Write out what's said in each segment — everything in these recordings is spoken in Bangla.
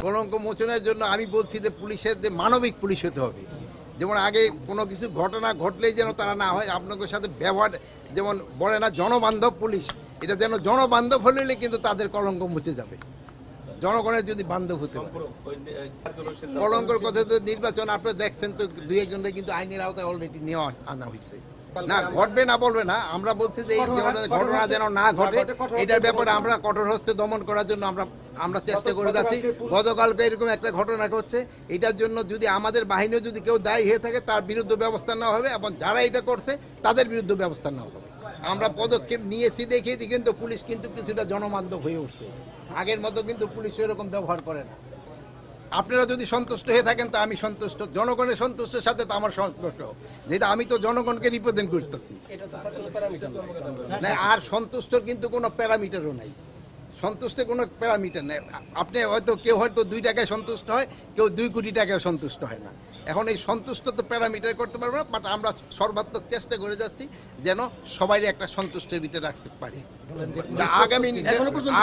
কলঙ্ক মোচনের জন্য আমি বলছি যে পুলিশের যে মানবিক পুলিশ হতে হবে। যেমন আগে কোনো কিছু ঘটনা ঘটলেই যেন তারা না হয়, আপনাদের সাথে ব্যবহার যেমন বলে না জনবান্ধব পুলিশ, এটা যেন জনবান্ধব হলে কিন্তু তাদের কলঙ্ক মুছে যাবে। জনগণের যদি বান্ধব হতে পারে। কলঙ্কর কথা তো নির্বাচন আপনারা দেখছেন তো, দুই একজনকে কিন্তু আইনের আওতায় অলরেডি নেওয়া আনা হয়েছে। না ঘটবে না বলবে না, আমরা বলছি যে এই ধরনের ঘটনা যেন না ঘটে, এটার ব্যাপারে আমরা কঠোর হস্তে দমন করার জন্য আমরা চেষ্টা করে যাচ্ছি। গতকালকে এরকম একটা ঘটনা ঘটছে, এটার জন্য যদি আমাদের বাহিনীও যদি কেউ দায়ী হয়ে থাকে তার বিরুদ্ধে ব্যবস্থা নেওয়া হবে, এবং যারা এটা করছে তাদের বিরুদ্ধে ব্যবস্থা নেওয়া হবে। আমরা পদক্ষেপ নিয়েছি দেখিয়েছি, কিন্তু পুলিশ কিন্তু কিছুটা জনবান্ধব হয়ে উঠছে। আগের মতো কিন্তু পুলিশ এরকম ব্যবহার করে না। আপনারা যদি সন্তুষ্ট হয়ে থাকেন তা আমি সন্তুষ্ট, জনগণের সন্তুষ্টের সাথে তো আমার সন্তুষ্ট, যেটা আমি তো জনগণকে রিপ্রেজেন্ট করতেছি না। আর সন্তুষ্টর কিন্তু কোনো প্যারামিটারও নাই, সন্তুষ্টের কোনো প্যারামিটার নেই। আপনি হয়তো কেউ হয়তো 2 টাকায় সন্তুষ্ট হয়, কেউ 2 কোটি টাকায় সন্তুষ্ট হয় না। এখন এই সন্তুষ্ট তো প্যারামিটার করতে পারবো না, বাট আমরা সর্বাত্মক চেষ্টা করে যাচ্ছি যেন সবাই একটা সন্তুষ্টের ভিতরে রাখতে পারি।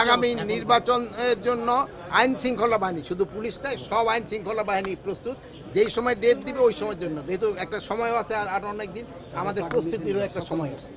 আগামী নির্বাচনের জন্য আইন শৃঙ্খলা বাহিনী, শুধু পুলিশ নয়, সব আইন শৃঙ্খলা বাহিনী প্রস্তুত। যেই সময় ডেট দিবে ওই সময়ের জন্য, যেহেতু একটা সময় আছে আর অনেক দিন, আমাদের প্রস্তুতিরও একটা সময় আছে।